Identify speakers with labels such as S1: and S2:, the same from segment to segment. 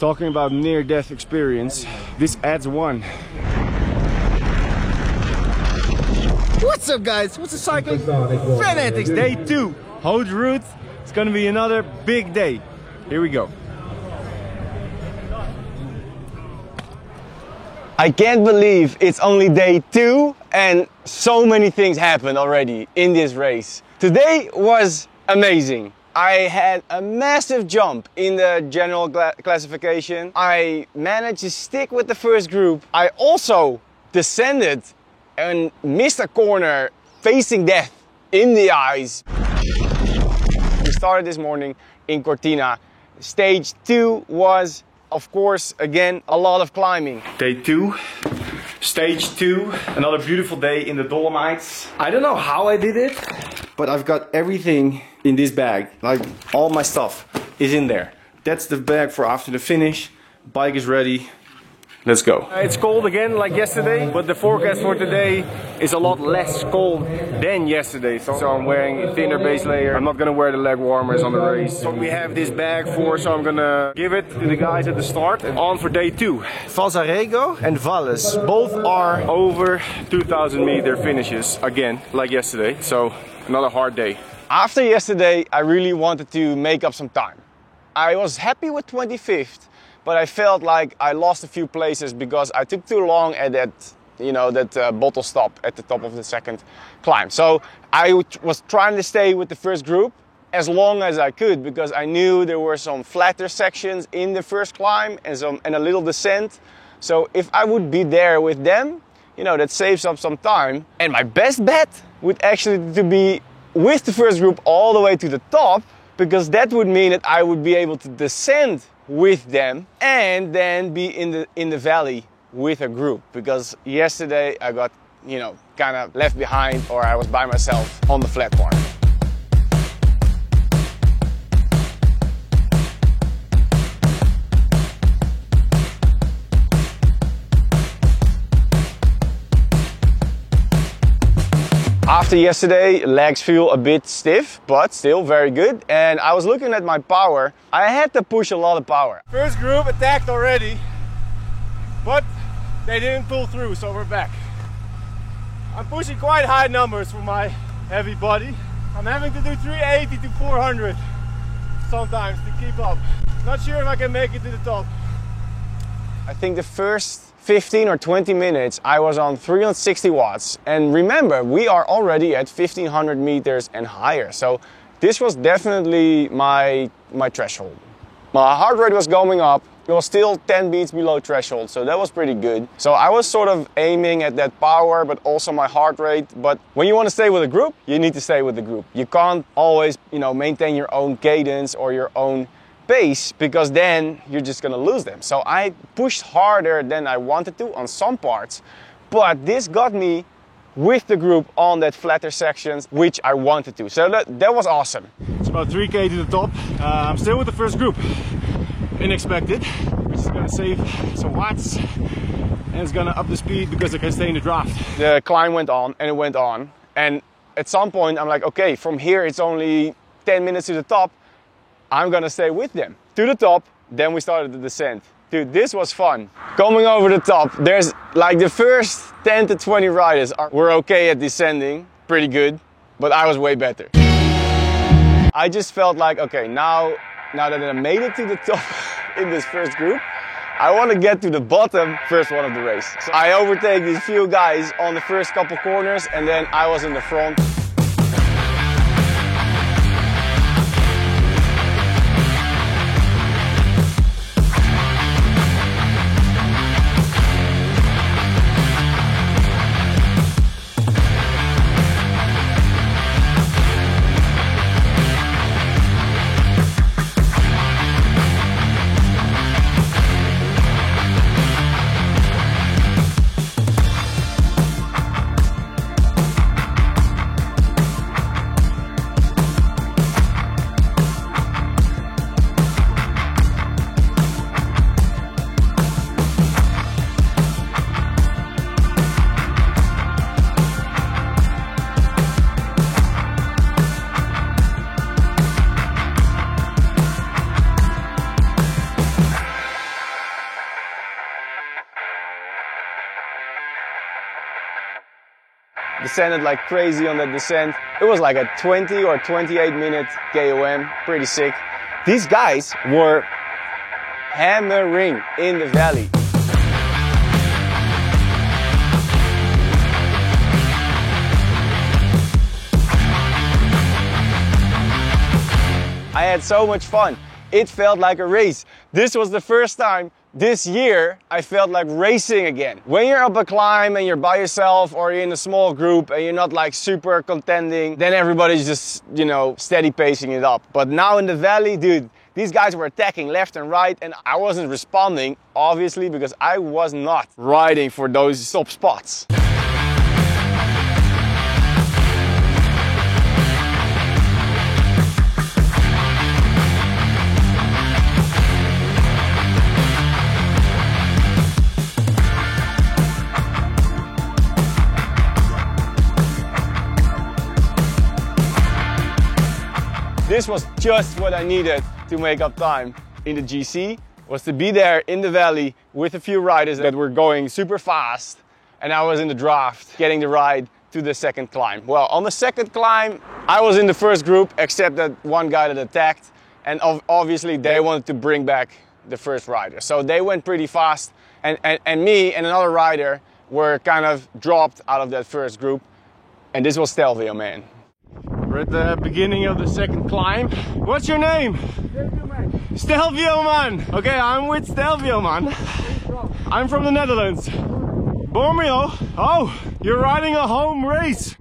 S1: Talking about near-death experience, this adds one. What's up, guys? What's the cycling fanatics? Day 2, Haute Route. It's gonna be another big day. Here we go. I can't believe it's only day 2 and so many things happened already in this race. Today was amazing. I had a massive jump in the general classification. I managed to stick with the first group. I also descended and missed a corner facing death in the eyes. We started this morning in Cortina. Stage 2 was, of course, again, a lot of climbing. Day 2, stage 2, another beautiful day in the Dolomites. I don't know how I did it, but I've got everything in this bag. Like, all my stuff is in there. That's the bag for after the finish. Bike is ready. Let's go. It's cold again like yesterday, but the forecast for today is a lot less cold than yesterday. So I'm wearing a thinner base layer. I'm not gonna wear the leg warmers on the race. So we have this bag for, so I'm gonna give it to the guys at the start. And on for day 2. Falzarego and Valles, both are over 2,000 meter finishes again, like yesterday. So another hard day. After yesterday, I really wanted to make up some time. I was happy with 25th. But I felt like I lost a few places because I took too long at that, bottle stop at the top of the second climb. So I was trying to stay with the first group as long as I could because I knew there were some flatter sections in the first climb and a little descent. So if I would be there with them, that saves up some time. And my best bet would actually to be with the first group all the way to the top, because that would mean that I would be able to descend with them and then be in the valley with a group, because yesterday I got kind of left behind, or I was by myself on the flat part. After yesterday, legs feel a bit stiff, but still very good. And I was looking at my power. I had to push a lot of power. First group attacked already, but they didn't pull through, so we're back. I'm pushing quite high numbers for my heavy body. I'm having to do 380 to 400 sometimes to keep up. Not sure if I can make it to the top. I think the first 15 or 20 minutes I was on 360 watts, and remember, we are already at 1500 meters and higher, so this was definitely my threshold. My heart rate was going up. It was still 10 beats below threshold, so that was pretty good. So I was sort of aiming at that power, but also my heart rate. But when you want to stay with a group, you need to stay with the group. You can't always maintain your own cadence or your own pace, because then you're just gonna lose them. So I pushed harder than I wanted to on some parts, but this got me with the group on that flatter sections, which I wanted to. So that was awesome. It's about 3K to the top. I'm still with the first group. Unexpected, which is gonna save some watts and it's gonna up the speed because I can stay in the draft. The climb went on and it went on, and at some point I'm like, okay, from here it's only 10 minutes to the top. I'm gonna stay with them to the top. Then we started the descent. Dude, this was fun. Coming over the top, there's like the first 10 to 20 riders were okay at descending, pretty good, but I was way better. I just felt like, okay, now that I made it to the top in this first group, I want to get to the bottom first one of the race. So I overtake these few guys on the first couple corners, and then I was in the front. descended like crazy on that descent. It was like a 20 or 28 minute KOM, pretty sick. These guys were hammering in the valley. I had so much fun. It felt like a race. This was the first time this year I felt like racing again. When you're up a climb and you're by yourself or you're in a small group and you're not like super contending, then everybody's just, you know, steady pacing it up. But now in the valley, dude, these guys were attacking left and right and I wasn't responding, obviously, because I was not riding for those top spots. This was just what I needed to make up time in the GC, was to be there in the valley with a few riders that were going super fast, and I was in the draft getting the ride to the second climb. Well, on the second climb, I was in the first group except that one guy that attacked, and obviously they wanted to bring back the first rider. So they went pretty fast, and me and another rider were kind of dropped out of that first group, and this was Stelvio Man. We're at the beginning of the second climb. What's your name?
S2: Stelvio Man.
S1: Stelvio Man. Okay, I'm with Stelvio Man. I'm from the Netherlands. Bormio. Oh, you're riding a home race.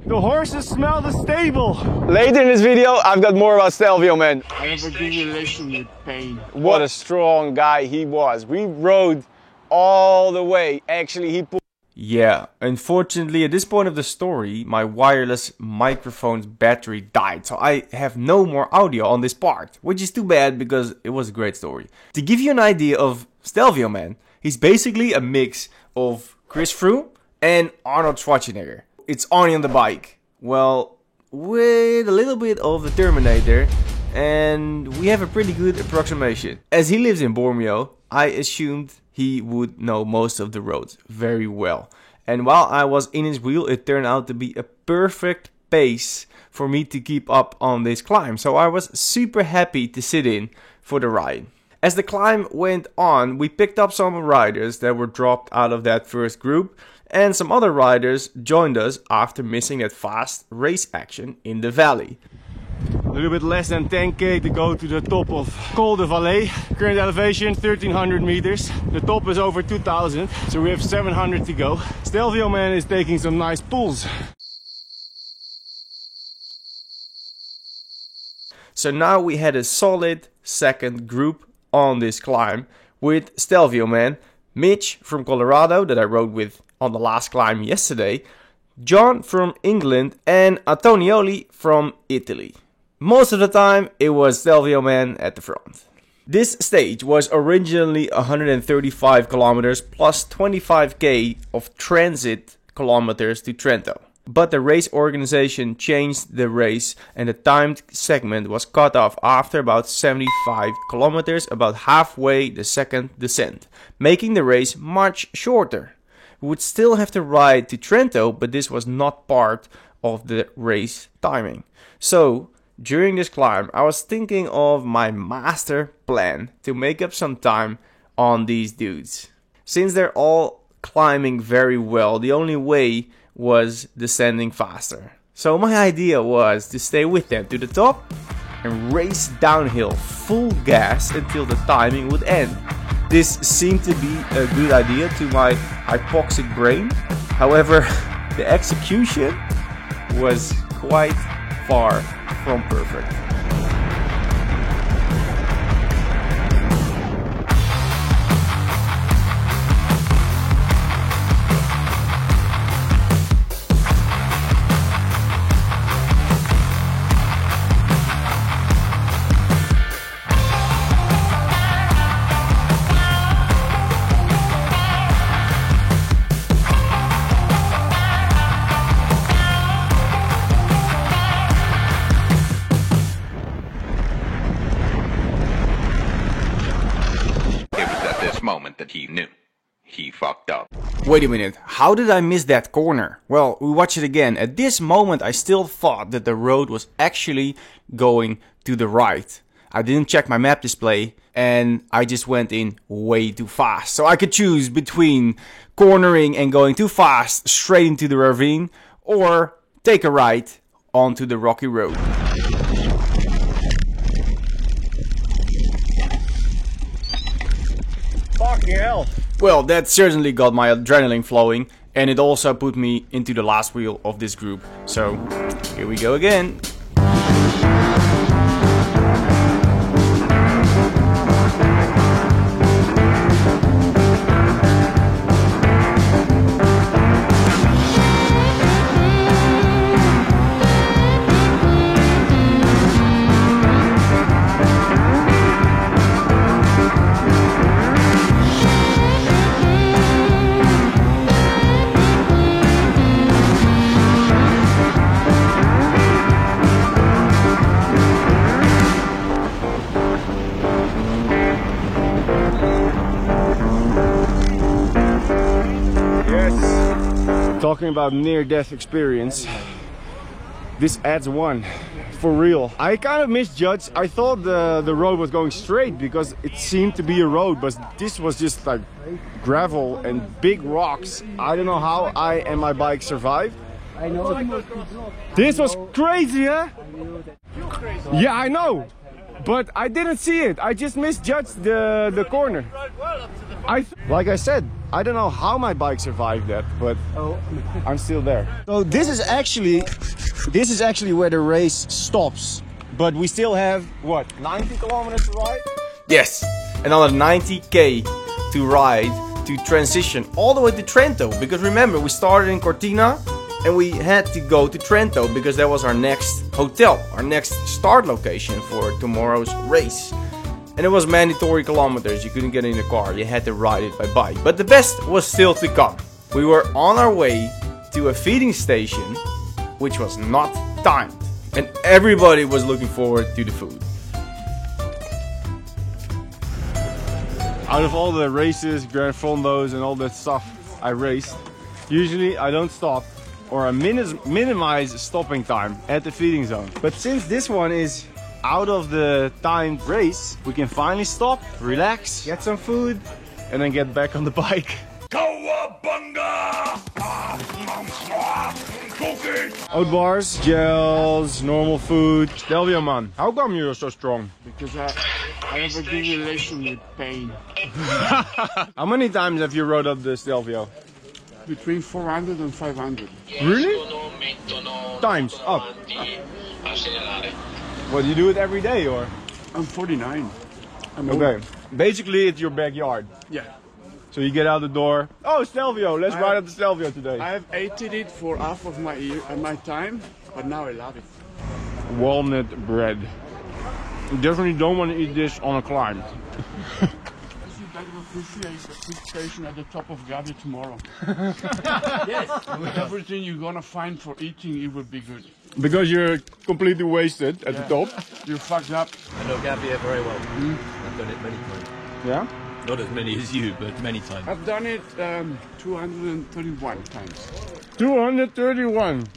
S1: The horses smell the stable. Later in this video, I've got more about Stelvio Man.
S2: I have a good relation with pain.
S1: What a strong guy he was. We rode all the way. Actually, he pulled.
S3: Yeah, unfortunately at this point of the story, my wireless microphone's battery died, so I have no more audio on this part, which is too bad because it was a great story. To give you an idea of Stelvio Man, he's basically a mix of Chris Froome and Arnold Schwarzenegger. It's Arnie on the bike, well, with a little bit of the Terminator, and we have a pretty good approximation. As he lives in Bormio, I assumed he would know most of the roads very well. And while I was in his wheel, it turned out to be a perfect pace for me to keep up on this climb. So I was super happy to sit in for the ride. As the climb went on, we picked up some riders that were dropped out of that first group, and some other riders joined us after missing that fast race action in the valley.
S1: A little bit less than 10k to go to the top of Col de Valais. Current elevation 1300 meters. The top is over 2000, so we have 700 to go. Stelvio Man is taking some nice pulls.
S3: So now we had a solid second group on this climb with Stelvio Man, Mitch from Colorado that I rode with on the last climb yesterday, John from England, and Antonioli from Italy. Most of the time it was Stelvio Man at the front. This stage was originally 135 kilometers plus 25k of transit kilometers to Trento. But the race organization changed the race and the timed segment was cut off after about 75 kilometers, about halfway the second descent, making the race much shorter. We would still have to ride to Trento, but this was not part of the race timing. So during this climb, I was thinking of my master plan to make up some time on these dudes. Since they're all climbing very well, the only way was descending faster. So my idea was to stay with them to the top and race downhill full gas until the timing would end. This seemed to be a good idea to my hypoxic brain. However, the execution was quite far from perfect.
S4: That he knew. he fucked up.
S3: Wait a minute, how did I miss that corner? Well, we watch it again. At this moment I still thought that the road was actually going to the right. I didn't check my map display and I just went in way too fast. So I could choose between cornering and going too fast straight into the ravine or take a right onto the rocky road.
S1: Fucking hell.
S3: Well, that certainly got my adrenaline flowing, and it also put me into the last wheel of this group. So, here we go again.
S1: Talking about near-death experience, this adds one, for real. I kind of misjudged. I thought the road was going straight because it seemed to be a road, but this was just like gravel and big rocks. I don't know how I and my bike survived. This was crazy, huh? Yeah, I know, but I didn't see it. I just misjudged the corner. Like I said, I don't know how my bike survived that, but I'm still there. So this is actually where the race stops. But we still have, what, 90 kilometers to ride?
S3: Yes, another 90k to ride to transition all the way to Trento. Because remember, we started in Cortina and we had to go to Trento because that was our next hotel, our next start location for tomorrow's race. And it was mandatory kilometers, you couldn't get in the car, you had to ride it by bike. But the best was still to come. We were on our way to a feeding station, which was not timed. And everybody was looking forward to the food.
S1: Out of all the races, Grand Fondos and all that stuff I raced, usually I don't stop, or I minimize stopping time at the feeding zone. But since this one is out of the timed race, we can finally stop, relax, get some food, and then get back on the bike. Oat bars, gels, normal food. Stelvio man, how come you're so strong?
S2: Because I have a good relation with pain.
S1: How many times have you rode up the Stelvio?
S2: Between 400 and 500.
S1: Really? Times up. What, you do it every day or?
S2: I'm 49. I'm
S1: Okay.
S2: old.
S1: Basically it's your backyard.
S2: Yeah.
S1: So you get out the door. Oh, Stelvio, let's ride up the Stelvio today.
S2: I have hated it for half of my time, but now I love it.
S1: Walnut bread. You definitely don't want to eat this on a climb.
S2: You better appreciate the food station at the top of Gabi tomorrow. Yes. With everything you're gonna find for eating, it will be good.
S1: Because you're completely wasted at the top.
S2: You fucked up.
S5: I know Gambia very well. I've done it many times.
S1: Yeah?
S5: Not as many as you, but many times.
S2: I've done it 231 times.
S1: 231.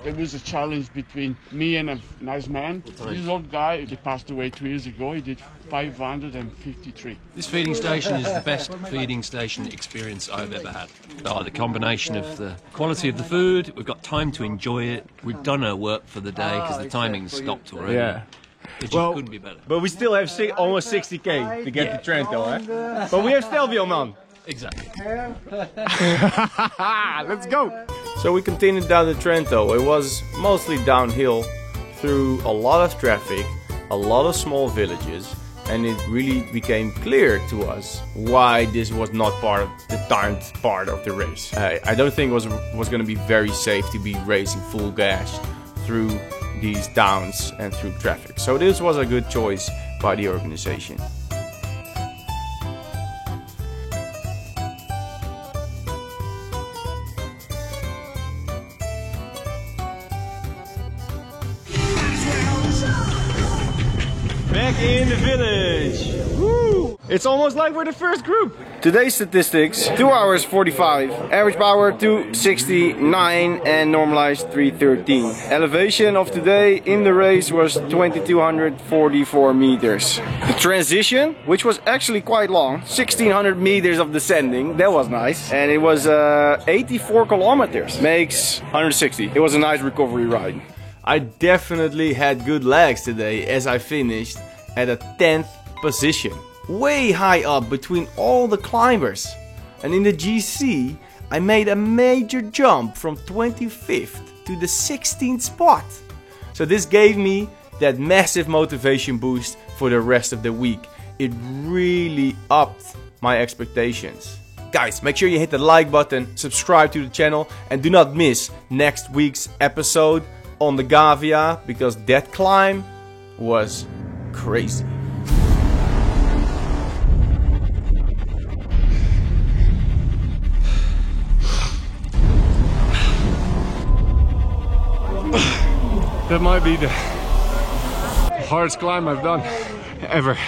S2: It was a challenge between me and a nice man. This old guy, he passed away 2 years ago. He did 553.
S6: This feeding station is the best feeding station experience I've ever had. The combination of the quality of the food, we've got time to enjoy it, we've done our work for the day because the timing's stopped already.
S1: Yeah.
S6: It just couldn't be better.
S1: But we still have almost 60k to get to Trento, eh? But we have Stelvio, man.
S6: Exactly.
S1: Let's go.
S3: So we continued down to Trento. It was mostly downhill through a lot of traffic, a lot of small villages, and it really became clear to us why this was not part of the timed part of the race. I don't think it was going to be very safe to be racing full gas through these downs and through traffic. So this was a good choice by the organization. Back in the village. Woo!
S1: It's almost like we're the first group.
S3: Today's statistics, 2 hours 45, average power 269 and normalized 313. Elevation of today in the race was 2244 meters. The transition, which was actually quite long, 1600 meters of descending, that was nice. And it was 84 kilometers, makes 160. It was a nice recovery ride. I definitely had good legs today as I finished at a 10th position. Way high up between all the climbers. And in the GC, I made a major jump from 25th to the 16th spot. So this gave me that massive motivation boost for the rest of the week. It really upped my expectations. Guys, make sure you hit the like button, subscribe to the channel, and do not miss next week's episode on the Gavia, because that climb was crazy.
S4: That might be the hardest climb I've done ever.